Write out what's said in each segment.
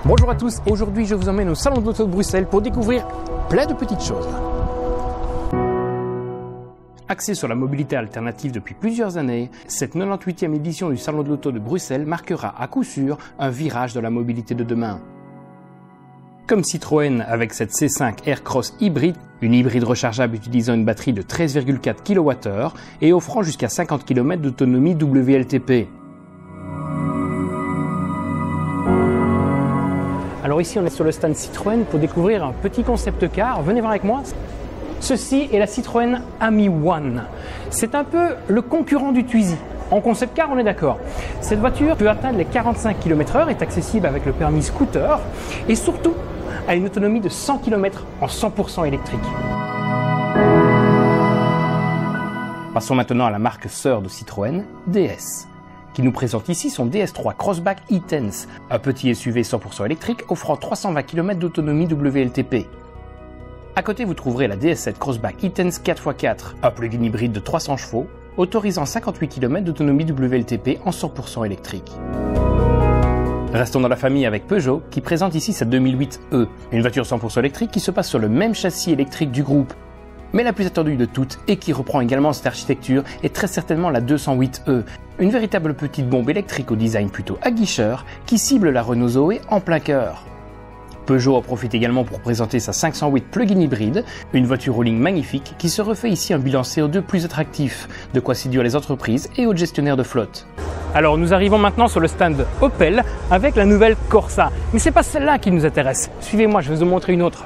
Bonjour à tous, aujourd'hui je vous emmène au Salon de l'Auto de Bruxelles pour découvrir plein de petites choses. Axée sur la mobilité alternative depuis plusieurs années, cette 98e édition du Salon de l'Auto de Bruxelles marquera à coup sûr un virage dans la mobilité de demain. Comme Citroën avec cette C5 Aircross hybride, une hybride rechargeable utilisant une batterie de 13,4 kWh et offrant jusqu'à 50 km d'autonomie WLTP. Alors ici on est sur le stand Citroën pour découvrir un petit concept car, venez voir avec moi. Ceci est la Citroën Ami One. C'est un peu le concurrent du Twizy. En concept car on est d'accord. Cette voiture peut atteindre les 45 km/h, est accessible avec le permis scooter et surtout a une autonomie de 100 km en 100% électrique. Passons maintenant à la marque sœur de Citroën, DS, qui nous présente ici son DS3 Crossback e-Tense, un petit SUV 100% électrique offrant 320 km d'autonomie WLTP. À côté, vous trouverez la DS7 Crossback e-Tense 4x4, un plug-in hybride de 300 chevaux, autorisant 58 km d'autonomie WLTP en 100% électrique. Restons dans la famille avec Peugeot, qui présente ici sa 2008e, une voiture 100% électrique qui se passe sur le même châssis électrique du groupe. Mais la plus attendue de toutes, et qui reprend également cette architecture, est très certainement la 208e, une véritable petite bombe électrique au design plutôt aguicheur, qui cible la Renault Zoé en plein cœur. Peugeot en profite également pour présenter sa 508 plug-in hybride, une voiture all-in magnifique qui se refait ici un bilan CO2 plus attractif, de quoi séduire les entreprises et autres gestionnaires de flotte. Alors nous arrivons maintenant sur le stand Opel avec la nouvelle Corsa, mais c'est pas celle-là qui nous intéresse. Suivez-moi, je vais vous montrer une autre.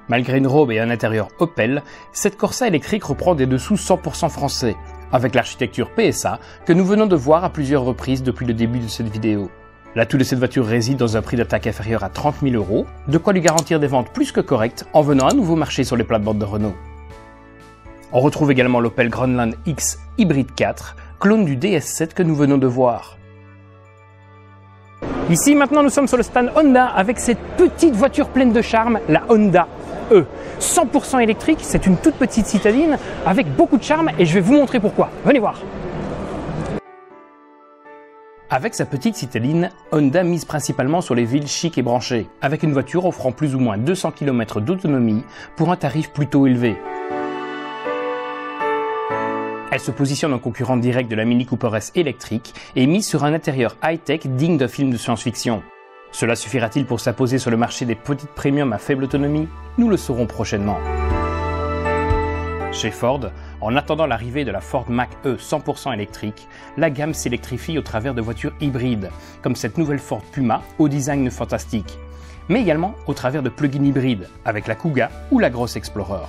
Malgré une robe et un intérieur Opel, cette Corsa électrique reprend des dessous 100% français, avec l'architecture PSA que nous venons de voir à plusieurs reprises depuis le début de cette vidéo. L'atout de cette voiture réside dans un prix d'attaque inférieur à 30 000 €, de quoi lui garantir des ventes plus que correctes en venant à nouveau marcher sur les plates-bandes de Renault. On retrouve également l'Opel Grandland X Hybrid 4, clone du DS7 que nous venons de voir. Ici maintenant nous sommes sur le stand Honda avec cette petite voiture pleine de charme, la Honda E. 100% électrique, c'est une toute petite citadine avec beaucoup de charme et je vais vous montrer pourquoi. Venez voir. Avec sa petite citadine, Honda mise principalement sur les villes chic et branchées, avec une voiture offrant plus ou moins 200 km d'autonomie pour un tarif plutôt élevé. Elle se positionne en concurrent direct de la Mini Cooper S électrique et mise sur un intérieur high-tech digne d'un film de science-fiction. Cela suffira-t-il pour s'imposer sur le marché des petites premiums à faible autonomie? Nous le saurons prochainement. Chez Ford, en attendant l'arrivée de la Ford Mach-E 100% électrique, la gamme s'électrifie au travers de voitures hybrides, comme cette nouvelle Ford Puma au design fantastique, mais également au travers de plug-in hybrides, avec la Kuga ou la Grosse Explorer.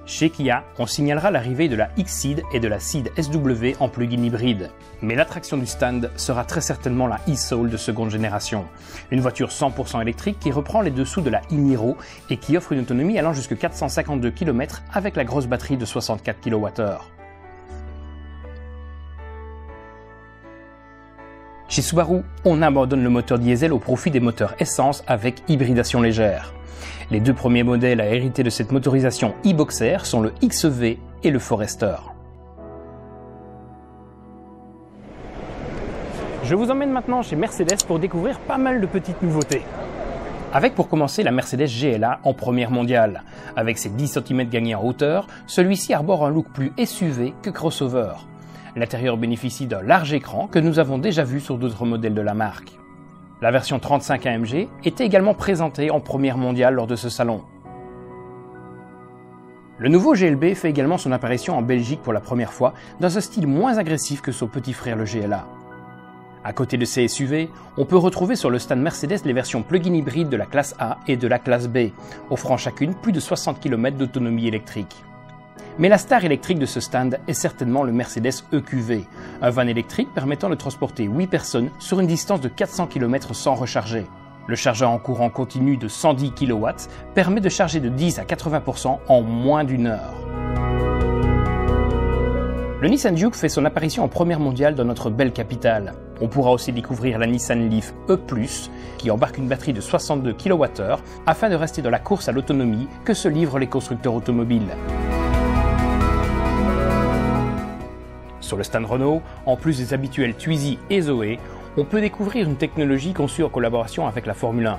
Chez Kia, on signalera l'arrivée de la X-Ceed et de la Ceed SW en plug-in hybride. Mais l'attraction du stand sera très certainement la e-Soul de seconde génération. Une voiture 100% électrique qui reprend les dessous de la e-Niro et qui offre une autonomie allant jusqu'à 452 km avec la grosse batterie de 64 kWh. Chez Subaru, on abandonne le moteur diesel au profit des moteurs essence avec hybridation légère. Les deux premiers modèles à hériter de cette motorisation e-Boxer sont le XEV et le Forester. Je vous emmène maintenant chez Mercedes pour découvrir pas mal de petites nouveautés. Avec pour commencer la Mercedes GLA en première mondiale. Avec ses 10 cm gagnés en hauteur, celui-ci arbore un look plus SUV que crossover. L'intérieur bénéficie d'un large écran que nous avons déjà vu sur d'autres modèles de la marque. La version 35 AMG était également présentée en première mondiale lors de ce salon. Le nouveau GLB fait également son apparition en Belgique pour la première fois dans un style moins agressif que son petit frère le GLA. À côté de ces SUV, on peut retrouver sur le stand Mercedes les versions plug-in hybrides de la classe A et de la classe B, offrant chacune plus de 60 km d'autonomie électrique. Mais la star électrique de ce stand est certainement le Mercedes EQV, un van électrique permettant de transporter 8 personnes sur une distance de 400 km sans recharger. Le chargeur en courant continu de 110 kW permet de charger de 10 à 80% en moins d'une heure. Le Nissan Juke fait son apparition en première mondiale dans notre belle capitale. On pourra aussi découvrir la Nissan Leaf E+, qui embarque une batterie de 62 kWh afin de rester dans la course à l'autonomie que se livrent les constructeurs automobiles. Sur le stand Renault, en plus des habituels Twizy et Zoé, on peut découvrir une technologie conçue en collaboration avec la Formule 1.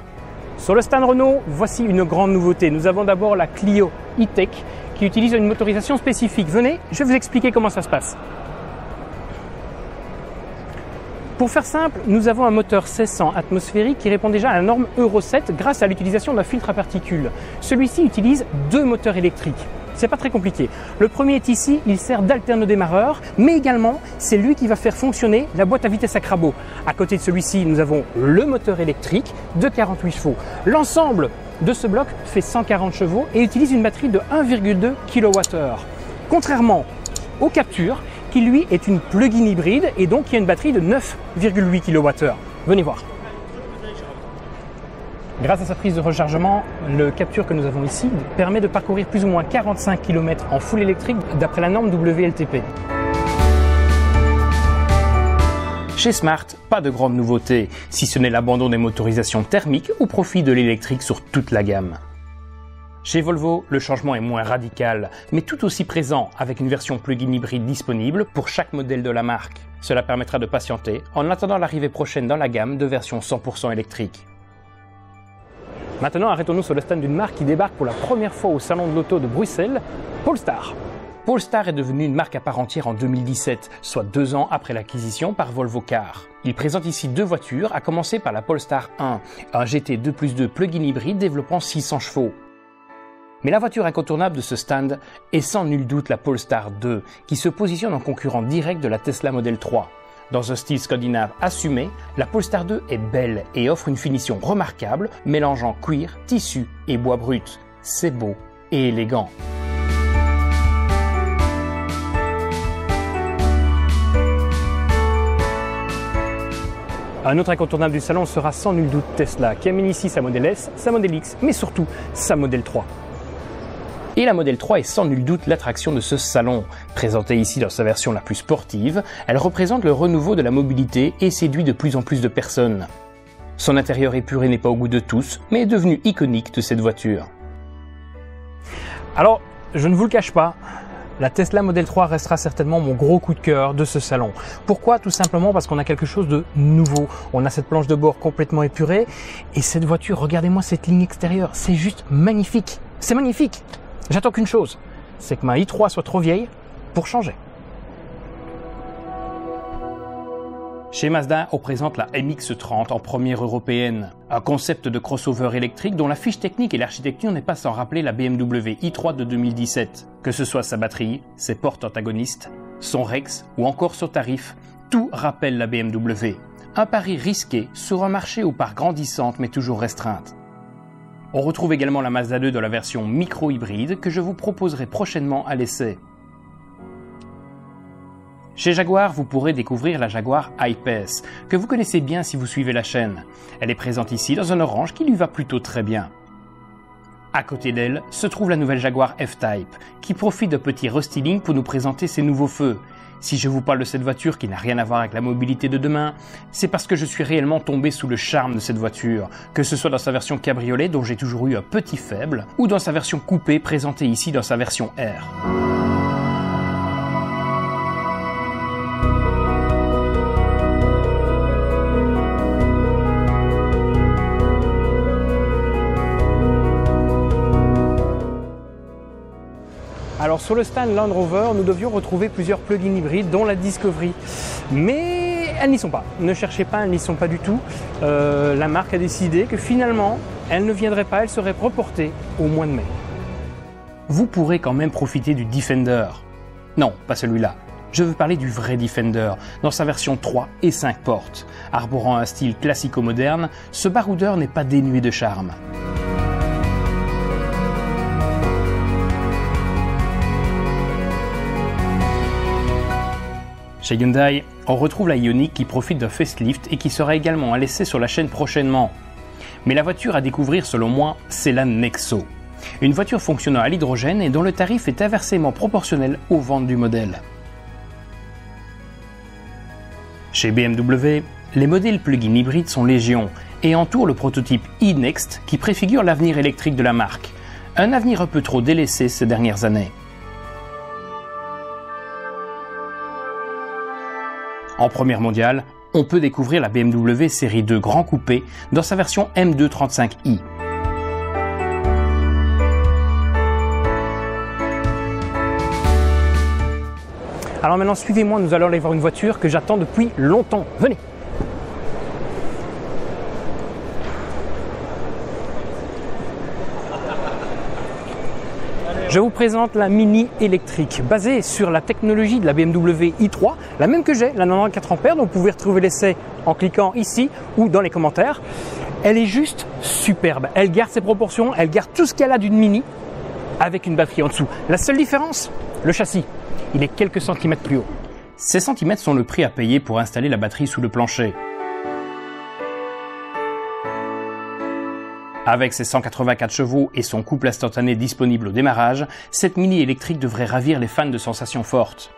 Sur le stand Renault, voici une grande nouveauté. Nous avons d'abord la Clio E-Tech qui utilise une motorisation spécifique. Venez, je vais vous expliquer comment ça se passe. Pour faire simple, nous avons un moteur 1600 atmosphérique qui répond déjà à la norme Euro 7 grâce à l'utilisation d'un filtre à particules. Celui-ci utilise 2 moteurs électriques. C'est pas très compliqué. Le premier est ici, il sert d'alterne-démarreur, mais également c'est lui qui va faire fonctionner la boîte à vitesse à crabot. À côté de celui-ci, nous avons le moteur électrique de 48 chevaux. L'ensemble de ce bloc fait 140 chevaux et utilise une batterie de 1,2 kWh. Contrairement au Captur, qui lui est une plug-in hybride et donc qui a une batterie de 9,8 kWh. Venez voir. Grâce à sa prise de rechargement, le Captur que nous avons ici permet de parcourir plus ou moins 45 km en full électrique d'après la norme WLTP. Chez Smart, pas de grande nouveauté, si ce n'est l'abandon des motorisations thermiques au profit de l'électrique sur toute la gamme. Chez Volvo, le changement est moins radical, mais tout aussi présent avec une version plug-in hybride disponible pour chaque modèle de la marque. Cela permettra de patienter en attendant l'arrivée prochaine dans la gamme de versions 100% électriques. Maintenant, arrêtons-nous sur le stand d'une marque qui débarque pour la première fois au salon de l'auto de Bruxelles, Polestar. Polestar est devenu une marque à part entière en 2017, soit 2 ans après l'acquisition par Volvo Cars. Il présente ici 2 voitures, à commencer par la Polestar 1, un GT 2+2 plug-in hybride développant 600 chevaux. Mais la voiture incontournable de ce stand est sans nul doute la Polestar 2, qui se positionne en concurrent direct de la Tesla Model 3. Dans un style scandinave assumé, la Polestar 2 est belle et offre une finition remarquable, mélangeant cuir, tissu et bois brut. C'est beau et élégant. Un autre incontournable du salon sera sans nul doute Tesla, qui amène ici sa Model S, sa Model X, mais surtout sa Model 3. Et la Model 3 est sans nul doute l'attraction de ce salon. Présentée ici dans sa version la plus sportive, elle représente le renouveau de la mobilité et séduit de plus en plus de personnes. Son intérieur épuré n'est pas au goût de tous, mais est devenu iconique de cette voiture. Alors, je ne vous le cache pas, la Tesla Model 3 restera certainement mon gros coup de cœur de ce salon. Pourquoi? Tout simplement parce qu'on a quelque chose de nouveau. On a cette planche de bord complètement épurée et cette voiture, regardez-moi cette ligne extérieure, c'est juste magnifique. C'est magnifique. J'attends qu'une chose, c'est que ma i3 soit trop vieille pour changer. Chez Mazda, on présente la MX-30 en première européenne. Un concept de crossover électrique dont la fiche technique et l'architecture n'est pas sans rappeler la BMW i3 de 2017. Que ce soit sa batterie, ses portes antagonistes, son Rex ou encore son tarif, tout rappelle la BMW. Un pari risqué sur un marché aux parts grandissantes mais toujours restreintes. On retrouve également la Mazda 2 dans la version micro-hybride que je vous proposerai prochainement à l'essai. Chez Jaguar, vous pourrez découvrir la Jaguar I-Pace, que vous connaissez bien si vous suivez la chaîne. Elle est présente ici dans un orange qui lui va plutôt très bien. À côté d'elle se trouve la nouvelle Jaguar F-Type, qui profite d'un petit restyling pour nous présenter ses nouveaux feux. Si je vous parle de cette voiture qui n'a rien à voir avec la mobilité de demain, c'est parce que je suis réellement tombé sous le charme de cette voiture, que ce soit dans sa version cabriolet dont j'ai toujours eu un petit faible, ou dans sa version coupée présentée ici dans sa version R. Alors sur le stand Land Rover, nous devions retrouver plusieurs plug-in hybrides, dont la Discovery. Mais elles n'y sont pas. Ne cherchez pas, elles n'y sont pas du tout. La marque a décidé que finalement, elle ne viendrait pas, elle serait reportée au mois de mai. Vous pourrez quand même profiter du Defender. Non, pas celui-là. Je veux parler du vrai Defender, dans sa version 3 et 5 portes. Arborant un style classico-moderne, ce baroudeur n'est pas dénué de charme. Chez Hyundai, on retrouve la Ioniq qui profite d'un facelift et qui sera également à l'essai sur la chaîne prochainement. Mais la voiture à découvrir selon moi, c'est la Nexo. Une voiture fonctionnant à l'hydrogène et dont le tarif est inversement proportionnel aux ventes du modèle. Chez BMW, les modèles plug-in hybrides sont légion et entourent le prototype e-Next qui préfigure l'avenir électrique de la marque. Un avenir un peu trop délaissé ces dernières années. En première mondiale, on peut découvrir la BMW série 2 Grand Coupé dans sa version M235i. Alors maintenant, suivez-moi, nous allons aller voir une voiture que j'attends depuis longtemps. Venez! Je vous présente la Mini électrique, basée sur la technologie de la BMW i3, la même que j'ai, la 94 ampères, donc vous pouvez retrouver l'essai en cliquant ici ou dans les commentaires. Elle est juste superbe, elle garde ses proportions, elle garde tout ce qu'elle a d'une Mini, avec une batterie en dessous. La seule différence, le châssis, il est quelques centimètres plus haut. Ces centimètres sont le prix à payer pour installer la batterie sous le plancher. Avec ses 184 chevaux et son couple instantané disponible au démarrage, cette Mini électrique devrait ravir les fans de sensations fortes.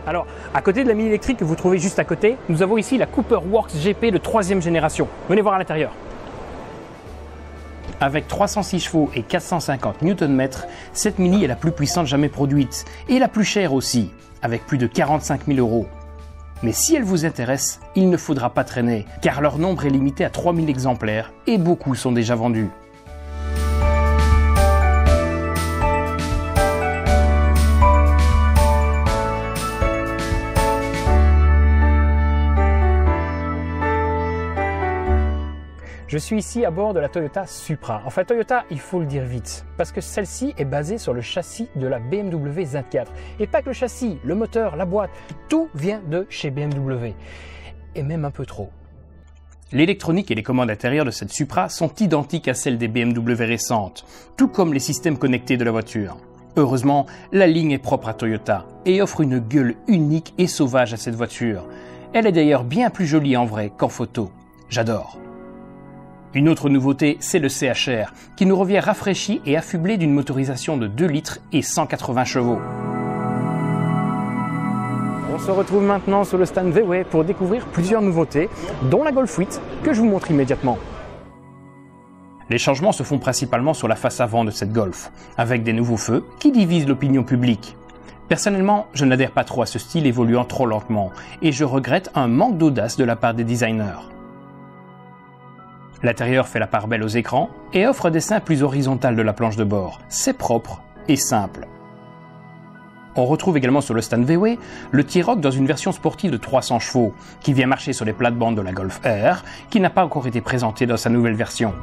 Alors, à côté de la Mini électrique que vous trouvez juste à côté, nous avons ici la Cooper Works GP de 3e génération. Venez voir à l'intérieur. Avec 306 chevaux et 450 Nm, cette Mini est la plus puissante jamais produite et la plus chère aussi, avec plus de 45 000 €. Mais si elle vous intéresse, il ne faudra pas traîner, car leur nombre est limité à 3000 exemplaires et beaucoup sont déjà vendus. Je suis ici à bord de la Toyota Supra. Enfin, Toyota, il faut le dire vite, parce que celle-ci est basée sur le châssis de la BMW Z4. Et pas que le châssis, le moteur, la boîte, tout vient de chez BMW. Et même un peu trop. L'électronique et les commandes intérieures de cette Supra sont identiques à celles des BMW récentes, tout comme les systèmes connectés de la voiture. Heureusement, la ligne est propre à Toyota et offre une gueule unique et sauvage à cette voiture. Elle est d'ailleurs bien plus jolie en vrai qu'en photo. J'adore. Une autre nouveauté, c'est le CHR, qui nous revient rafraîchi et affublé d'une motorisation de 2 litres et 180 chevaux. On se retrouve maintenant sur le stand VW pour découvrir plusieurs nouveautés, dont la Golf 8, que je vous montre immédiatement. Les changements se font principalement sur la face avant de cette Golf, avec des nouveaux feux qui divisent l'opinion publique. Personnellement, je n'adhère pas trop à ce style évoluant trop lentement, et je regrette un manque d'audace de la part des designers. L'intérieur fait la part belle aux écrans et offre un dessin plus horizontal de la planche de bord. C'est propre et simple. On retrouve également sur le stand VW le T-Roc dans une version sportive de 300 chevaux qui vient marcher sur les plates-bandes de la Golf R qui n'a pas encore été présentée dans sa nouvelle version.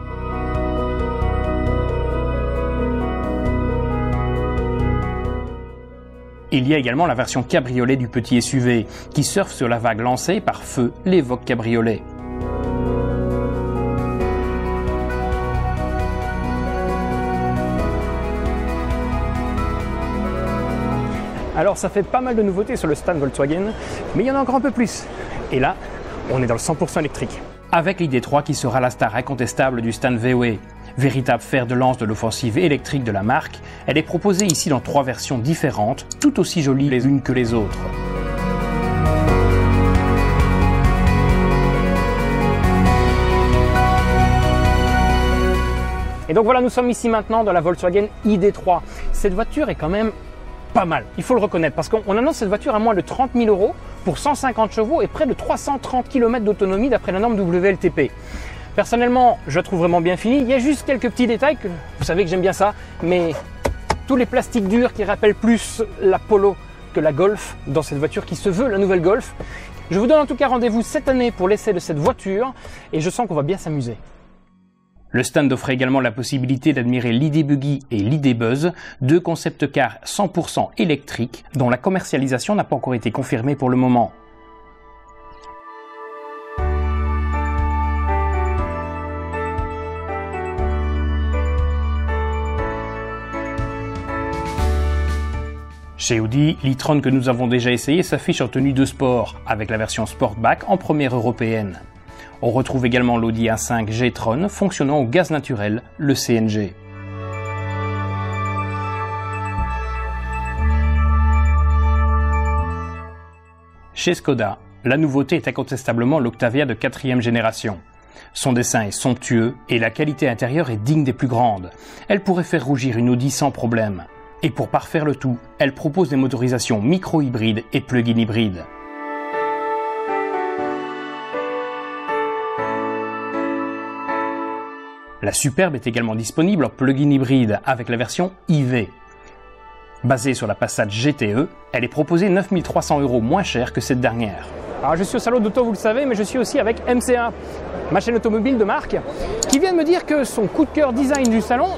Il y a également la version cabriolet du petit SUV qui surfe sur la vague lancée par feu l'Evoque Cabriolet. Alors ça fait pas mal de nouveautés sur le stand Volkswagen, mais il y en a encore un peu plus. Et là, on est dans le 100% électrique. Avec l'ID3 qui sera la star incontestable du stand VW. Véritable fer de lance de l'offensive électrique de la marque, elle est proposée ici dans 3 versions différentes, tout aussi jolies les unes que les autres. Et donc voilà, nous sommes ici maintenant dans la Volkswagen ID3. Cette voiture est quand même pas mal, il faut le reconnaître, parce qu'on annonce cette voiture à moins de 30 000 € pour 150 chevaux et près de 330 km d'autonomie d'après la norme WLTP. Personnellement, je la trouve vraiment bien finie. Il y a juste quelques petits détails, que vous savez que j'aime bien ça, mais tous les plastiques durs qui rappellent plus la Polo que la Golf dans cette voiture qui se veut la nouvelle Golf. Je vous donne en tout cas rendez-vous cette année pour l'essai de cette voiture et je sens qu'on va bien s'amuser. Le stand offre également la possibilité d'admirer l'ID Buggy et l'ID Buzz, 2 concept cars 100% électriques dont la commercialisation n'a pas encore été confirmée pour le moment. Chez Audi, l'e-tron que nous avons déjà essayé s'affiche en tenue de sport, avec la version Sportback en première européenne. On retrouve également l'Audi A5 G-Tron fonctionnant au gaz naturel, le CNG. Chez Skoda, la nouveauté est incontestablement l'Octavia de 4e génération. Son dessin est somptueux et la qualité intérieure est digne des plus grandes. Elle pourrait faire rougir une Audi sans problème. Et pour parfaire le tout, elle propose des motorisations micro-hybrides et plug-in hybrides. La Superbe est également disponible en plug-in hybride avec la version IV. Basée sur la Passat GTE, elle est proposée 9 300 € moins cher que cette dernière. Alors je suis au salon d'auto, vous le savez, mais je suis aussi avec MCA, ma chaîne automobile de marque, qui vient de me dire que son coup de cœur design du salon,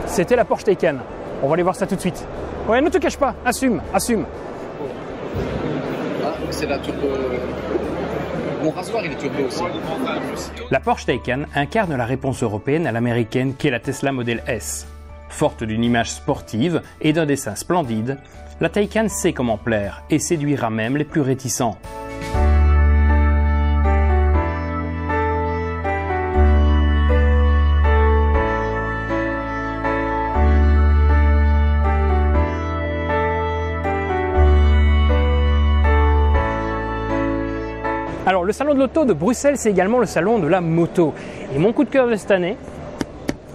c'était la Porsche Taycan. On va aller voir ça tout de suite. Ouais, ne te cache pas, assume. Ah, c'est la turbo. Mon rasoir, il est turbo aussi. La Porsche Taycan incarne la réponse européenne à l'américaine qu'est la Tesla Model S. Forte d'une image sportive et d'un dessin splendide, la Taycan sait comment plaire et séduira même les plus réticents. Alors le salon de l'auto de Bruxelles, c'est également le salon de la moto. Et mon coup de cœur de cette année,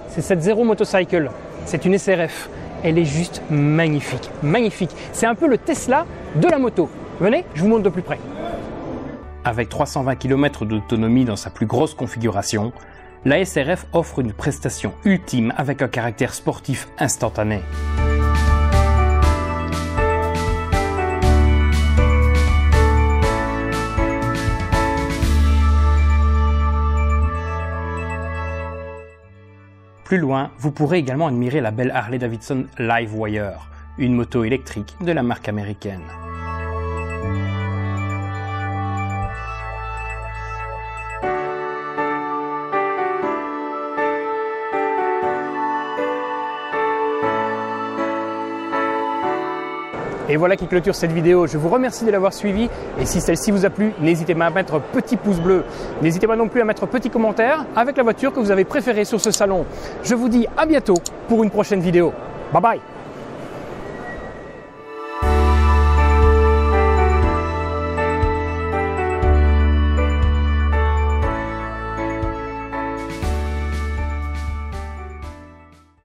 c'est cette Zero Motorcycle. C'est une SRF. Elle est juste magnifique, magnifique. C'est un peu le Tesla de la moto. Venez, je vous montre de plus près. Avec 320 km d'autonomie dans sa plus grosse configuration, la SRF offre une prestation ultime avec un caractère sportif instantané. Plus loin, vous pourrez également admirer la belle Harley-Davidson Livewire, une moto électrique de la marque américaine. Et voilà qui clôture cette vidéo. Je vous remercie de l'avoir suivi. Et si celle-ci vous a plu, n'hésitez pas à mettre un petit pouce bleu. N'hésitez pas non plus à mettre un petit commentaire avec la voiture que vous avez préférée sur ce salon. Je vous dis à bientôt pour une prochaine vidéo. Bye bye!